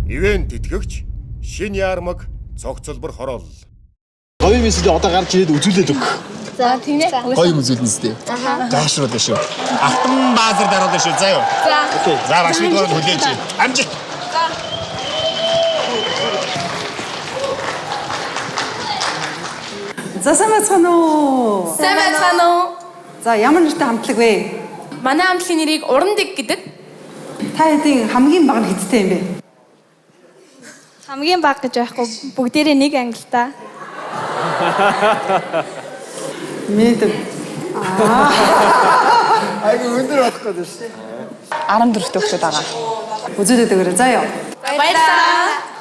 Ивент тэтгэгч Шин Ярмаг цогцлбор хороол. Гоё мессеж одоо гарч ирээд үзүүлээд өг. За тийм ээ. Гоё үзүүлнэ сте. Заашруулна шүү. Автан баазар даруулна шүү. За юу. За. За маш мэдгээр хүлээж. Амжиг. За сайн байна уу? Сайн байна уу? За ямар нэртэй хамтлаг вэ? Манай хамтлагийн нэрийг Урандаг гэдэг. Та хэдийн хамгийн бага нь хэдтэй юм бэ? Хамгийн бага гэж байхгүй бүгдээрээ нэг анги л та. Мэд. Айгу өндөр болох гэдэг шүү. 14 төгсөд байгаа. Үзүүлээд өгөөрэй. За ёо. Баярлалаа.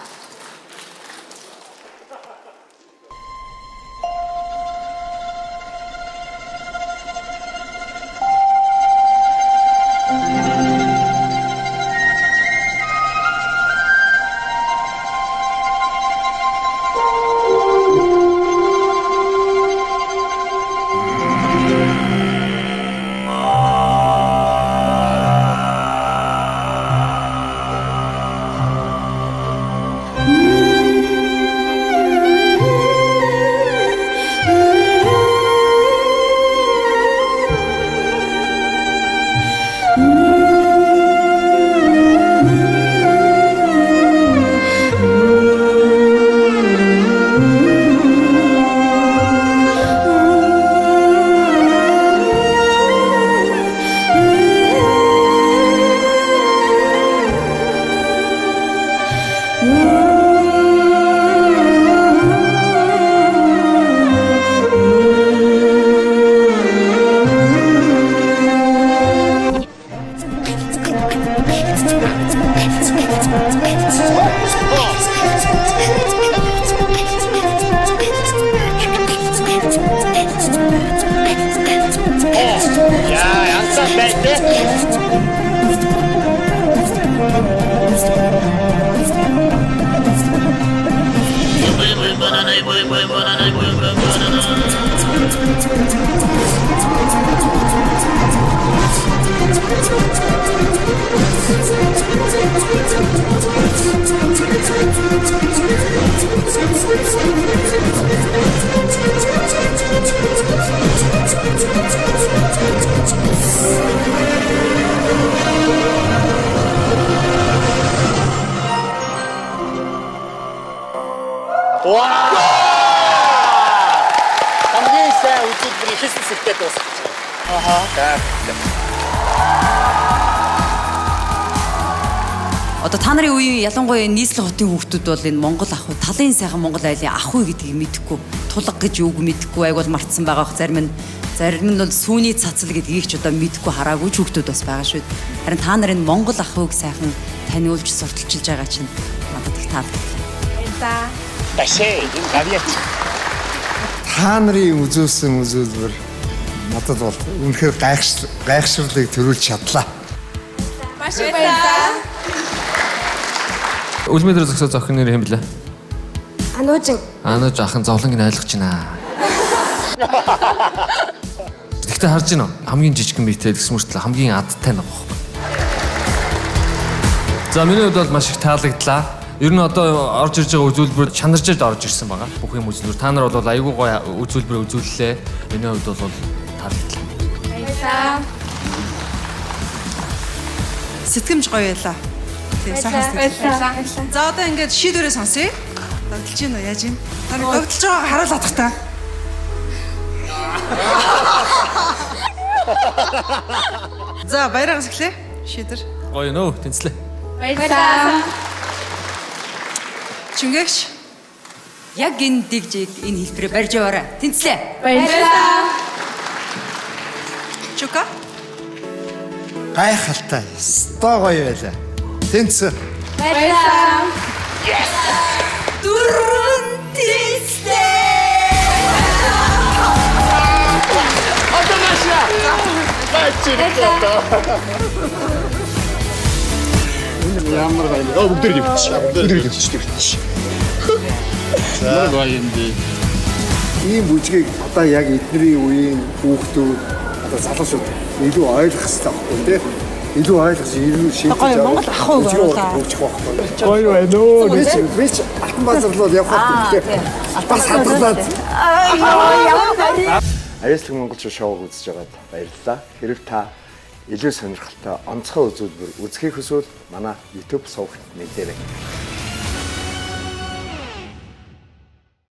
Хамгийн сайн үзүүлбэрийн хийсэн сэдвээ дуусчихсан. Одоо та нарын үеийн ялангуяа нийслэл хотын хүүхдүүд бол энэ Монгол ах уу, талын сайхан Монгол айлын ах уу гэдгийг мэдэхгүй, тулга гэж үг мэдэхгүй, айгуул мартсан байгаа бох. Зарим нь бол сүүний цацал гэдгийг ч одоо мэдэхгүй хараагүй ч хүүхдүүд бас байгаа шүү. Харин та нарын Монгол ах ууг сайхан таниулж сурталчилж байгаа чинь надад их таалагдлаа. Башээ энэ гавьяач. Та нарын үзүүлсэн үзүүлбэр надад бол үнэхээр гайхшруулыг төрүүлж чадлаа. Маш баярлалаа. Үлмэдрэ зогсоо зохин нэр хэм блэ? Ануужин. Анууж ахын зовлонгийн ойлгож байна. Тэгтээ харж байна уу? Хамгийн жижигэн биетэй гэсэн мөртлөө хамгийн адтай нэг байхгүй. За миний хувьд бол маш их таалагдлаа. Ер нь одоо орж ирж байгаа үзүүлбэр чанаржээд орж ирсэн байгаа. Бүх юм үзүүлбэр. Та нар бол айгүй гоё үзүүлбэр үзүүллээ. Миний хувьд бол таалагдлаа. Баярлалаа. Сэтгэмж гоё байлаа. Тэгээ сайхан сэтгэлээ. За одоо ингээд шийдвэрээ сонсъё. Догтлж гин үү яаж гин? Та нэг догтлж байгааг харуулах та. За баяргаас эхлэе. Шийдвэр. Гоё нөө тэнцлээ. Баярлалаа. Чингэгч. Яг энэ дэгжийг энэ хэлбэрээр барьж яваарай. Тэнцлээ. Баярлалаа. Чука. Гайхалтай. Стоо гоё байлаа. Тэнцээ. Баярлалаа. Дөрөв тэнцлээ. Одоо машина. Энэ ямар гоё. Бүгдэр дэвч. Бүгдэр дэвч. За гоё юм би. Ийм бүжгийг одоо яг эдний үеийн хүүхдүүд одоо залуучууд илүү ойлгох хэрэгтэй байхгүй тийм. илүү ойлгож илүү шийдэж Гоё, Монгол ах уу болоо. Гоё байна уу. Би ч алтан базар руу явхад бас хадгалаад. Аяслаг монголчууд шоуг үзэж байгаад баярлалаа. Хэрэг та илүү сонирхолтой онцгой үзүүлбэр үзхийг хүсвэл манай YouTube сувагт мэдээрэй.